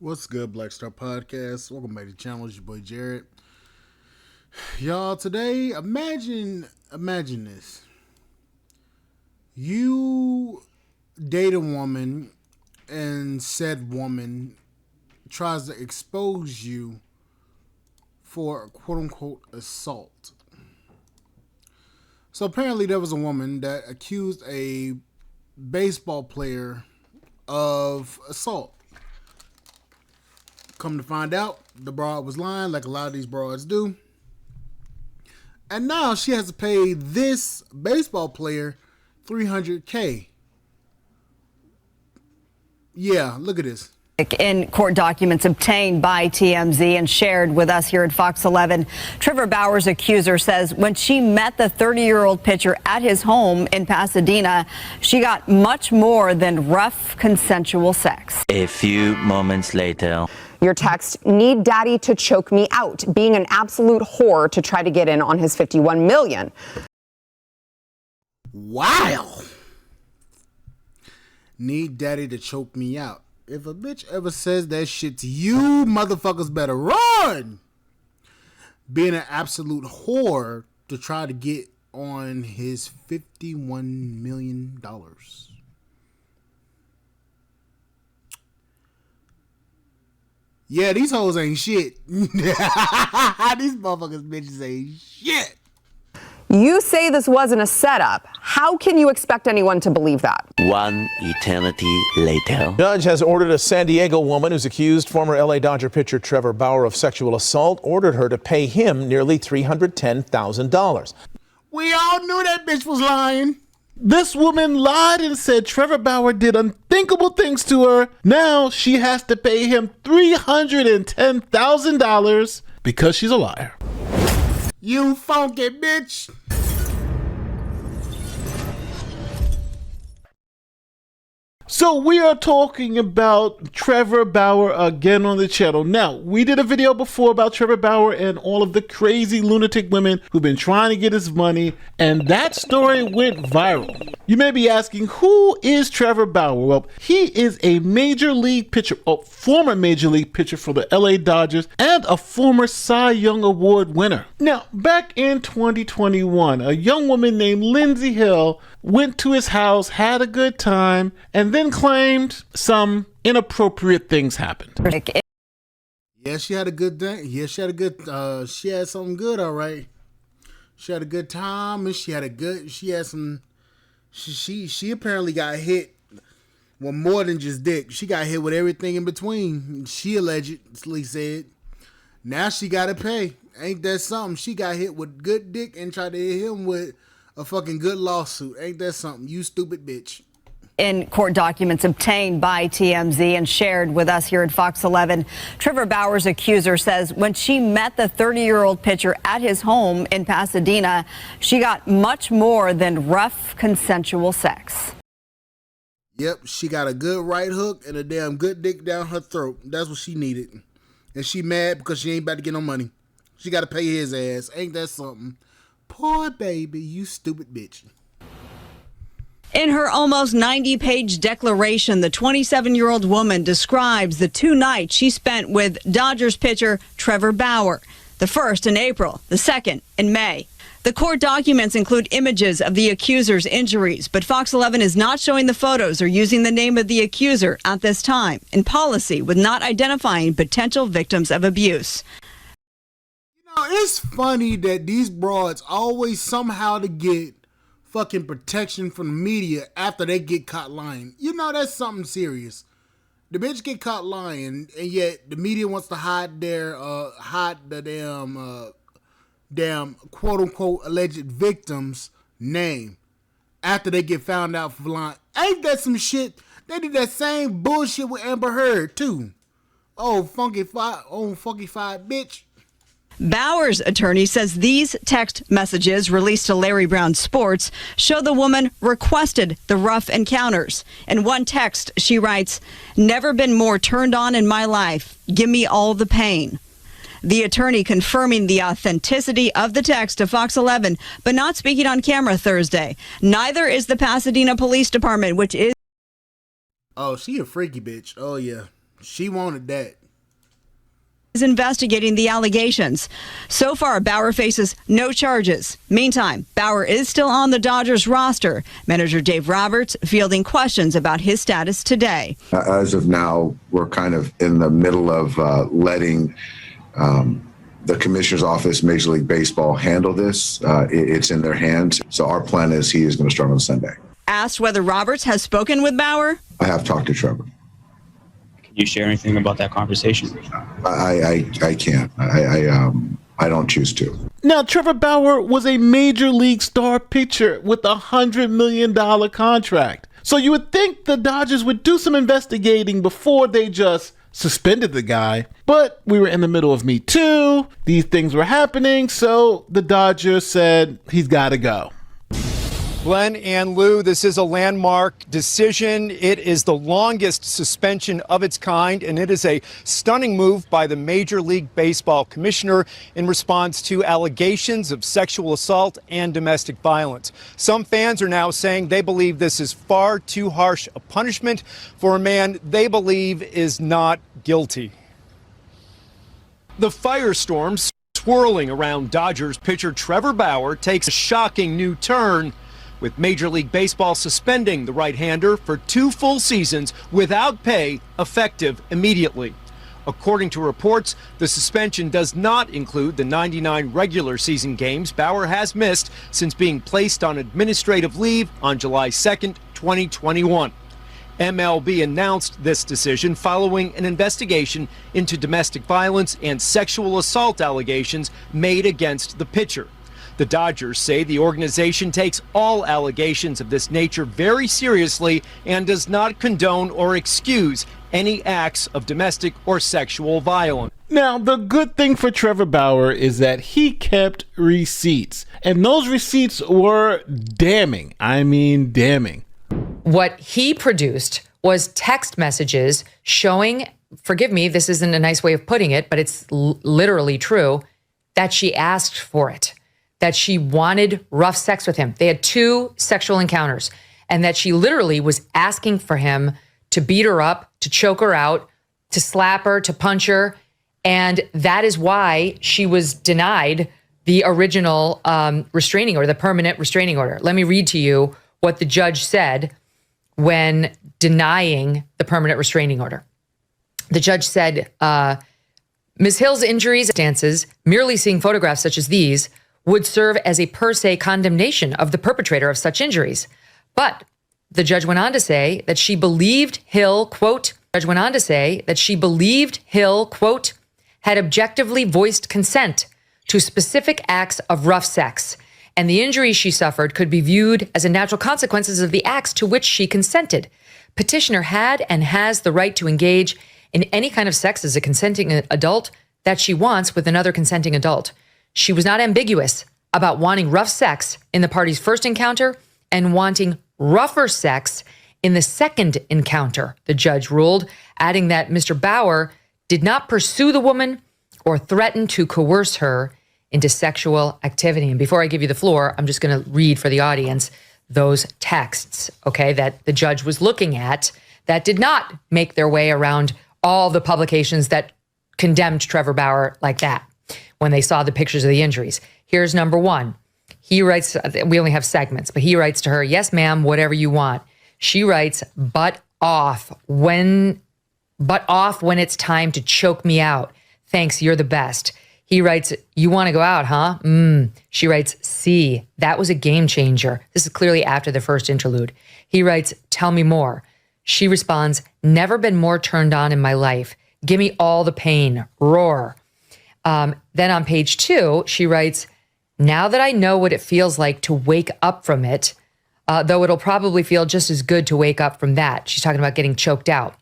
What's good, Black Star Podcast? Welcome back to the channel. It's your boy Jared. Y'all, today, imagine this. You date a woman and said woman tries to expose you for quote-unquote assault. So apparently there was a woman that accused a baseball player of assault. Come to find out, the broad was lying like a lot of these broads do. And now she has to pay this baseball player $300K. Yeah, look at this. In court documents obtained by TMZ and shared with us here at Fox 11, Trevor Bauer's accuser says when she met the 30-year-old pitcher at his home in Pasadena, she got much more than rough consensual sex. A few moments later. Your text, need daddy to choke me out, being an absolute whore to try to get in on his $51 million. Wow. Need daddy to choke me out. If a bitch ever says that shit to you, motherfuckers better run. Being an absolute whore to try to get on his $51 million. Yeah, these hoes ain't shit. These motherfuckers bitches ain't shit. You say this wasn't a setup. How can you expect anyone to believe that? One eternity later. Judge has ordered a San Diego woman who's accused former LA Dodger pitcher Trevor Bauer of sexual assault, ordered her to pay him nearly $310,000. We all knew that bitch was lying. This woman lied and said Trevor Bauer did unthinkable things to her. Now she has to pay him $310,000 because she's a liar. You funky bitch. So we are talking about Trevor Bauer again on the channel. Now, we did a video before about Trevor Bauer and all of the crazy lunatic women who've been trying to get his money, and that story went viral. You may be asking, who is Trevor Bauer? Well, he is a major league pitcher, a former major league pitcher for the LA Dodgers, and a former Cy Young Award winner. Now, back in 2021, a young woman named Lindsey Hill went to his house, had a good time, and then claimed some inappropriate things happened. Yeah, she had a good day. Yeah, she had something good, all right. She had a good time, and she apparently got hit with more than just dick. She got hit with everything in between. She allegedly said. Now she got to pay. Ain't that something? She got hit with good dick and tried to hit him with a fucking good lawsuit. Ain't that something? You stupid bitch. In court documents obtained by TMZ and shared with us here at Fox 11, Trevor Bauer's accuser says when she met the 30-year-old pitcher at his home in Pasadena, she got much more than rough consensual sex. Yep, she got a good right hook and a damn good dick down her throat. That's what she needed. And she mad because she ain't about to get no money. She got to pay his ass. Ain't that something? Poor baby, you stupid bitch. In her almost 90-page declaration, the 27-year-old woman describes the 2 nights she spent with Dodgers pitcher Trevor Bauer, the first in April, the second in May. The court documents include images of the accuser's injuries, but Fox 11 is not showing the photos or using the name of the accuser at this time, in policy with not identifying potential victims of abuse. It's funny that these broads always somehow to get fucking protection from the media after they get caught lying. That's something serious. The bitch get caught lying, and yet the media wants to hide the damn quote unquote alleged victim's name after they get found out for lying. Ain't that some shit? They did that same bullshit with Amber Heard too. Oh funky-fied bitch. Bauer's attorney says these text messages released to Larry Brown Sports show the woman requested the rough encounters. In one text, she writes, "Never been more turned on in my life. Give me all the pain." The attorney confirming the authenticity of the text to Fox 11, but not speaking on camera Thursday. Neither is the Pasadena Police Department, which is... Oh, she a freaky bitch. Oh, yeah. She wanted that. Is investigating the allegations. So far, Bauer faces no charges. Meantime, Bauer is still on the Dodgers roster. Manager Dave Roberts fielding questions about his status today. As of now, we're kind of in the middle of letting the commissioner's office, Major League Baseball, handle this. It's in their hands. So our plan is he is going to start on Sunday. Asked whether Roberts has spoken with Bauer. I have talked to Trevor. You share anything about that conversation? I can't. I don't choose to. Now, Trevor Bauer was a major league star pitcher with $100 million contract. So you would think the Dodgers would do some investigating before they just suspended the guy. But we were in the middle of Me Too. These things were happening. So the Dodgers said he's got to go. Glenn and Lou, this is a landmark decision. It is the longest suspension of its kind, and it is a stunning move by the Major League Baseball commissioner in response to allegations of sexual assault and domestic violence. Some fans are now saying they believe this is far too harsh a punishment for a man they believe is not guilty. The firestorm swirling around Dodgers pitcher Trevor Bauer takes a shocking new turn, with Major League Baseball suspending the right-hander for 2 full seasons without pay, effective immediately. According to reports, the suspension does not include the 99 regular season games Bauer has missed since being placed on administrative leave on July 2nd, 2021. MLB announced this decision following an investigation into domestic violence and sexual assault allegations made against the pitcher. The Dodgers say the organization takes all allegations of this nature very seriously and does not condone or excuse any acts of domestic or sexual violence. Now, the good thing for Trevor Bauer is that he kept receipts, and those receipts were damning. I mean, damning. What he produced was text messages showing, forgive me, this isn't a nice way of putting it, but it's literally true, that she asked for it, that she wanted rough sex with him. They had 2 sexual encounters, and that she literally was asking for him to beat her up, to choke her out, to slap her, to punch her. And that is why she was denied the original restraining order, the permanent restraining order. Let me read to you what the judge said when denying the permanent restraining order. The judge said, Ms. Hill's injuries, stances, merely seeing photographs such as these would serve as a per se condemnation of the perpetrator of such injuries. But the judge went on to say that she believed Hill, quote, had objectively voiced consent to specific acts of rough sex, and the injuries she suffered could be viewed as a natural consequences of the acts to which she consented. Petitioner had and has the right to engage in any kind of sex as a consenting adult that she wants with another consenting adult. She was not ambiguous about wanting rough sex in the party's first encounter and wanting rougher sex in the second encounter, the judge ruled, adding that Mr. Bauer did not pursue the woman or threaten to coerce her into sexual activity. And before I give you the floor, I'm just going to read for the audience those texts, okay, that the judge was looking at that did not make their way around all the publications that condemned Trevor Bauer like that when they saw the pictures of the injuries. Here's number 1. He writes, we only have segments, but he writes to her, yes, ma'am, whatever you want. She writes, butt off when it's time to choke me out. Thanks, you're the best. He writes, you want to go out, huh? She writes, see, that was a game changer. This is clearly after the first interlude. He writes, tell me more. She responds, never been more turned on in my life. Give me all the pain. Roar. Then on page 2, she writes, now that I know what it feels like to wake up from it, though it'll probably feel just as good to wake up from that. She's talking about getting choked out.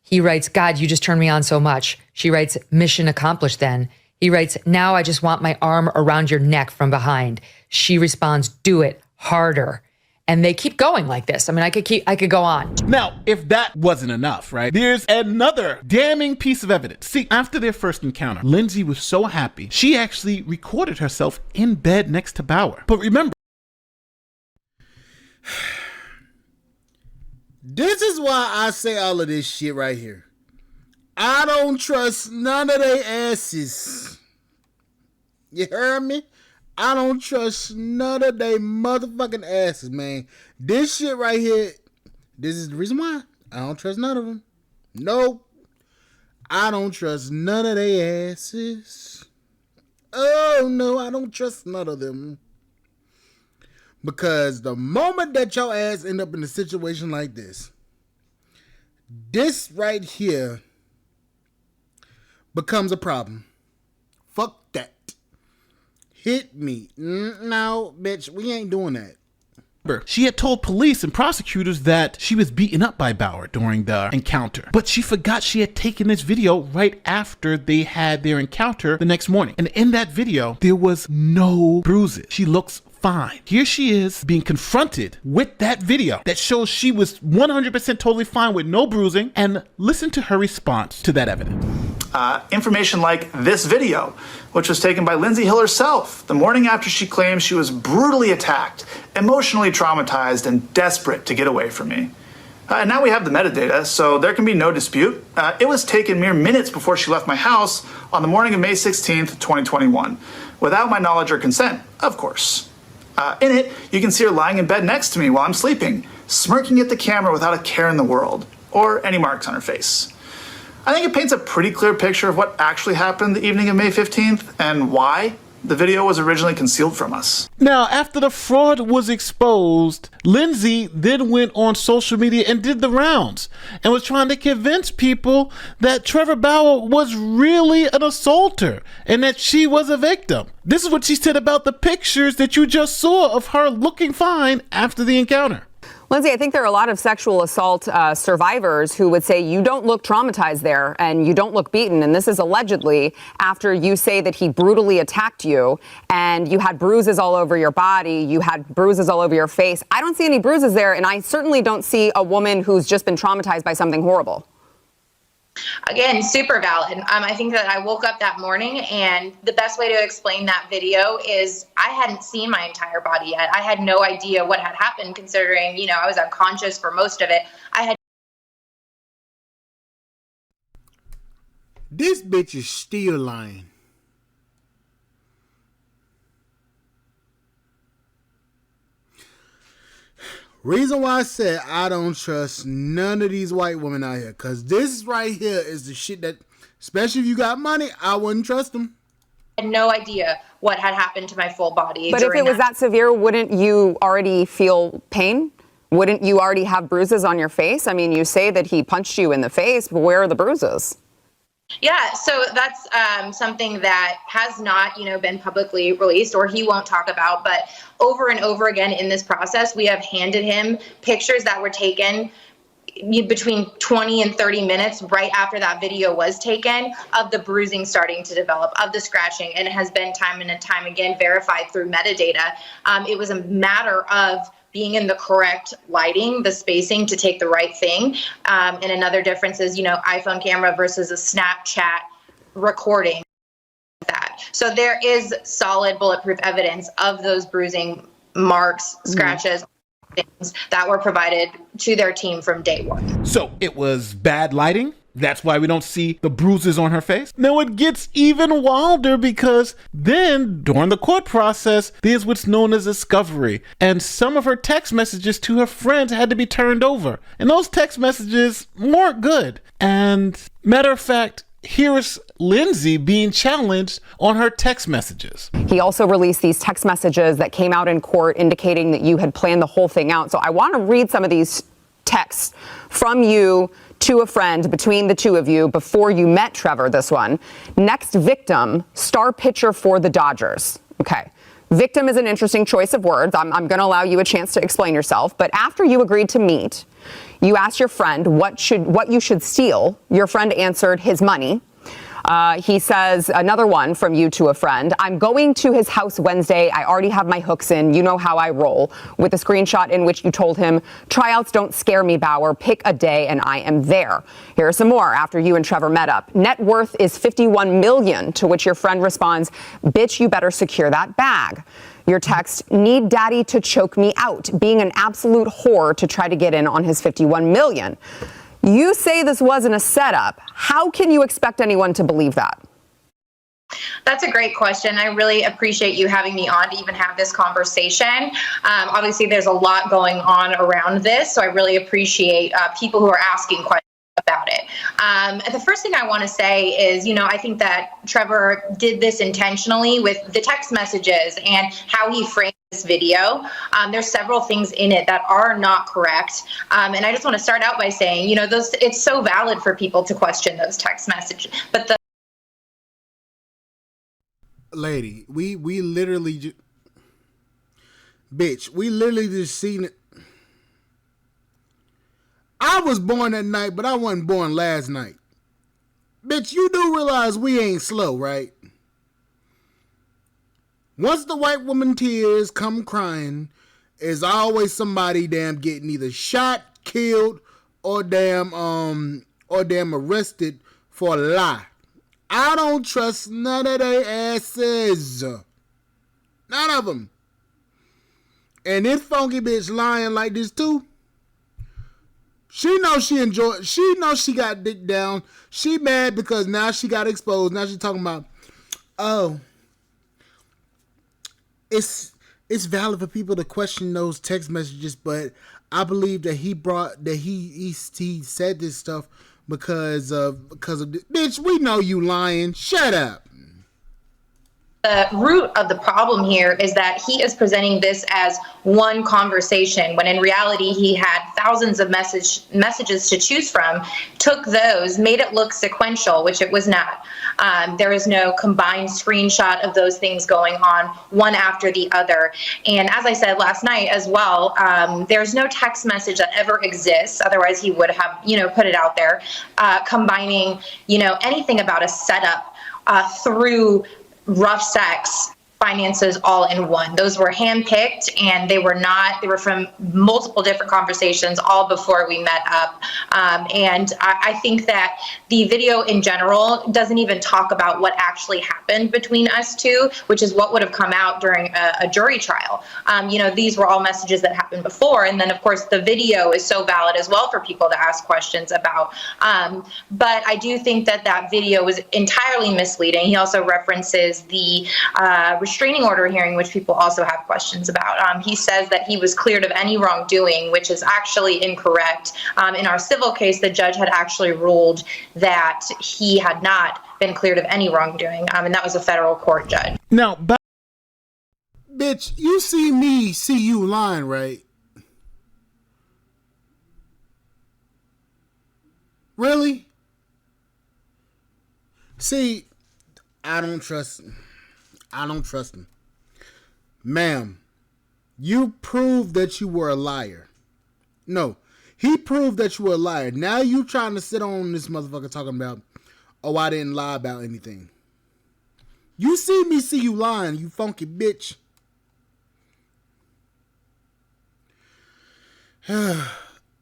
He writes, God, you just turned me on so much. She writes, mission accomplished then. He writes, now I just want my arm around your neck from behind. She responds, do it harder. And they keep going like this. I mean, I could go on. Now, if that wasn't enough, right? There's another damning piece of evidence. See, after their first encounter, Lindsay was so happy, she actually recorded herself in bed next to Bauer. But remember, this is why I say all of this shit right here. I don't trust none of they asses. You heard me? I don't trust none of they motherfucking asses, man. This shit right here, this is the reason why I don't trust none of them. Nope. I don't trust none of they asses. Oh, no, I don't trust none of them. Because the moment that your ass end up in a situation like this right here becomes a problem. Fuck that. Hit me. No, bitch, we ain't doing that. She had told police and prosecutors that she was beaten up by Bauer during the encounter, but she forgot she had taken this video right after they had their encounter the next morning. And in that video, there was no bruises. She looks fine. Here she is being confronted with that video that shows she was 100% totally fine with no bruising, and listen to her response to that evidence. Information like this video, which was taken by Lindsay Hill herself the morning after she claimed she was brutally attacked, emotionally traumatized, and desperate to get away from me. And now we have the metadata, so there can be no dispute. It was taken mere minutes before she left my house on the morning of May 16th, 2021, without my knowledge or consent, of course. In it, you can see her lying in bed next to me while I'm sleeping, smirking at the camera without a care in the world, or any marks on her face. I think it paints a pretty clear picture of what actually happened the evening of May 15th and why the video was originally concealed from us. Now, after the fraud was exposed, Lindsay then went on social media and did the rounds and was trying to convince people that Trevor Bauer was really an assaulter and that she was a victim. This is what she said about the pictures that you just saw of her looking fine after the encounter. Lindsay, I think there are a lot of sexual assault survivors who would say you don't look traumatized there and you don't look beaten. And this is allegedly after you say that he brutally attacked you and you had bruises all over your body. You had bruises all over your face. I don't see any bruises there. And I certainly don't see a woman who's just been traumatized by something horrible. Again, super valid. I think that I woke up that morning and the best way to explain that video is I hadn't seen my entire body yet. I had no idea what had happened considering, I was unconscious for most of it. This bitch is still lying. Reason why I said I don't trust none of these white women out here, because this right here is the shit that, especially if you got money, I wouldn't trust them. I had no idea what had happened to my full body. But if it was that severe, wouldn't you already feel pain? Wouldn't you already have bruises on your face? I mean, you say that he punched you in the face, but where are the bruises? Yeah, so that's something that has not, been publicly released or he won't talk about. But over and over again in this process, we have handed him pictures that were taken between 20 and 30 minutes right after that video was taken of the bruising starting to develop, of the scratching, and it has been time and time again verified through metadata. It was a matter of being in the correct lighting, the spacing to take the right thing. And another difference is, iPhone camera versus a Snapchat recording. So there is solid bulletproof evidence of those bruising marks, scratches, things that were provided to their team from day one. So it was bad lighting? That's why we don't see the bruises on her face? Now it gets even wilder because then during the court process, there's what's known as discovery. And some of her text messages to her friends had to be turned over. And those text messages weren't good. And matter of fact, here's Lindsay being challenged on her text messages. He also released these text messages that came out in court indicating that you had planned the whole thing out. So I want to read some of these texts from you to a friend between the two of you before you met Trevor, this one. Next victim, star pitcher for the Dodgers. Okay. Victim is an interesting choice of words. I'm going to allow you a chance to explain yourself. But after you agreed to meet, you asked your friend what you should steal. Your friend answered his money. He says, another one from you to a friend, I'm going to his house Wednesday. I already have my hooks in. You know how I roll. With a screenshot in which you told him, tryouts don't scare me, Bauer. Pick a day and I am there. Here are some more after you and Trevor met up. Net worth is $51 million, to which your friend responds, bitch, you better secure that bag. Your text, need daddy to choke me out, being an absolute whore to try to get in on his $51 million. You say this wasn't a setup. How can you expect anyone to believe that? That's a great question. I really appreciate you having me on to even have this conversation. Obviously, there's a lot going on around this, so I really appreciate people who are asking questions about it. The first thing I want to say is, I think that Trevor did this intentionally with the text messages and how he framed this video. There's several things in it that are not correct. And I just want to start out by saying, it's so valid for people to question those text messages. But lady, we literally we literally just seen it. I was born that night, but I wasn't born last night. Bitch, you do realize we ain't slow, right? Once the white woman tears come crying, is always somebody damn getting either shot, killed, or damn arrested for a lie. I don't trust none of they asses. None of them. And this funky bitch lying like this too. She knows she knows she got dick down. She mad because now she got exposed. Now she talking about, oh, it's valid for people to question those text messages, but I believe that he said this stuff because of this. Bitch, we know you lying. Shut up. The root of the problem here is that he is presenting this as one conversation, when in reality he had thousands of messages to choose from, took those, made it look sequential, which it was not. There is no combined screenshot of those things going on one after the other. And as I said last night as well, there's no text message that ever exists, otherwise he would have, put it out there, combining, anything about a setup through rough sex finances all in one. Those were handpicked, and they were from multiple different conversations all before we met up. And I think that the video in general doesn't even talk about what actually happened between us two, which is what would have come out during a jury trial. These were all messages that happened before. And then of course the video is so valid as well for people to ask questions about. But I do think that video was entirely misleading. He also references the restraining order hearing, which people also have questions about. He says that he was cleared of any wrongdoing, which is actually incorrect. In our civil case, the judge had actually ruled that he had not been cleared of any wrongdoing, and that was a federal court judge. Now, bitch, you see you lying, right? Really? See, I don't trust him. Ma'am, you proved that you were a liar. No, he proved that you were a liar. Now you trying to sit on this motherfucker talking about, oh, I didn't lie about anything. You see you lying, you funky bitch.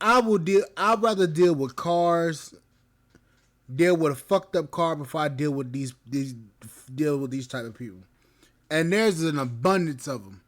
I'd rather deal with cars, deal with a fucked up car before I deal with these type of people. And there's an abundance of them.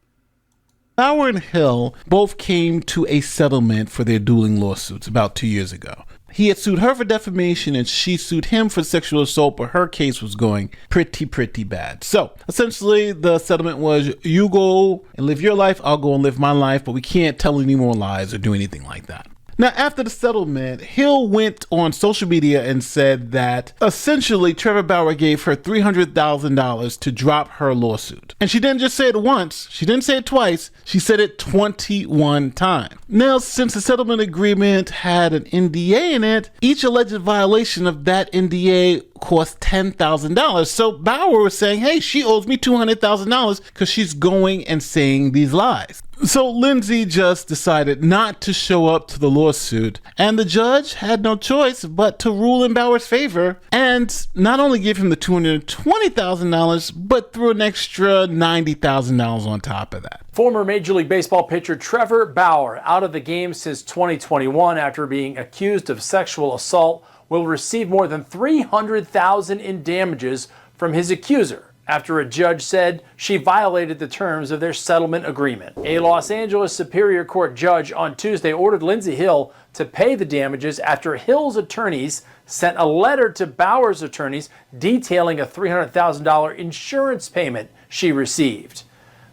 Bauer and Hill both came to a settlement for their dueling lawsuits about 2 years ago. He had sued her for defamation and she sued him for sexual assault, but her case was going pretty bad. So essentially the settlement was, you go and live your life, I'll go and live my life, but we can't tell any more lies or do anything like that. Now, after the settlement, Hill went on social media and said that essentially Trevor Bauer gave her $300,000 to drop her lawsuit. And she didn't just say it once, she didn't say it twice, she said it 21 times. Now, since the settlement agreement had an NDA in it, each alleged violation of that NDA cost $10,000. So Bauer was saying, hey, she owes me $200,000 because she's going and saying these lies. So Lindsay just decided not to show up to the lawsuit, and the judge had no choice but to rule in Bauer's favor and not only give him the $220,000, but threw an extra $90,000 on top of that. Former Major League Baseball pitcher Trevor Bauer, out of the game since 2021 after being accused of sexual assault, will receive more than $300,000 in damages from his accuser after a judge said she violated the terms of their settlement agreement. A Los Angeles Superior Court judge on Tuesday ordered Lindsay Hill to pay the damages after Hill's attorneys sent a letter to Bauer's attorneys detailing a $300,000 insurance payment she received.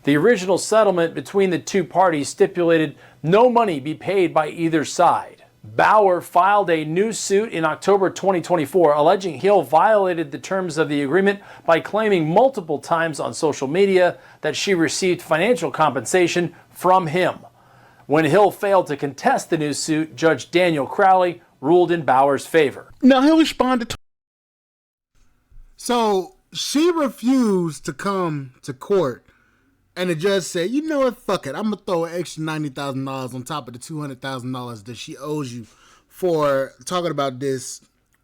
The original settlement between the two parties stipulated no money be paid by either side. Bauer filed a new suit in October 2024 alleging Hill violated the terms of the agreement by claiming multiple times on social media that she received financial compensation from him. When Hill failed to contest the new suit, Judge Daniel Crowley ruled in Bauer's favor. Now Hill responded to... So she refused to come to court. And the judge said, you know what, fuck it. I'm going to throw an extra $90,000 on top of the $200,000 that she owes you for talking about this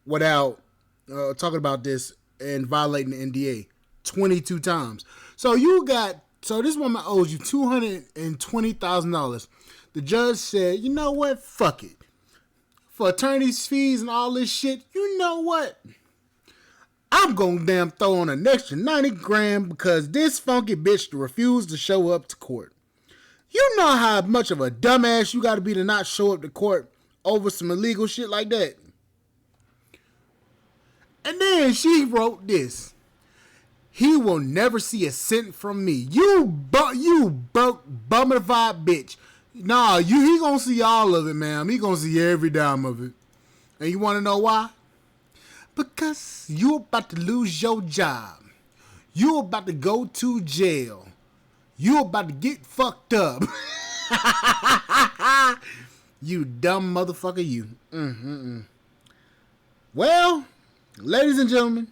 without talking about this and violating the NDA 22 times. So this woman owes you $220,000. The judge said, you know what, fuck it. For attorney's fees and all this shit, you know what? I'm gonna damn throw on an extra 90 grand because this funky bitch refused to show up to court. You know how much of a dumbass you gotta be to not show up to court over some illegal shit like that? And then she wrote this. He will never see a cent from me. You broke bummified bitch. Nah, he gonna see all of it, ma'am. He gonna see every dime of it. And you wanna know why? Because you about to lose your job. You about to go to jail. You about to get fucked up. You dumb motherfucker, you. Well, ladies and gentlemen,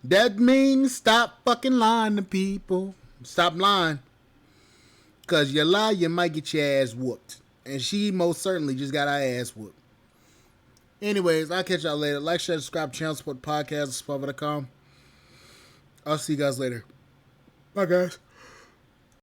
that means stop fucking lying to people. Stop lying. Because you lie, you might get your ass whooped. And she most certainly just got her ass whooped. Anyways, I'll catch y'all later. Like, share, subscribe, channel, support podcast, Spotify.com. I'll see you guys later. Bye, guys.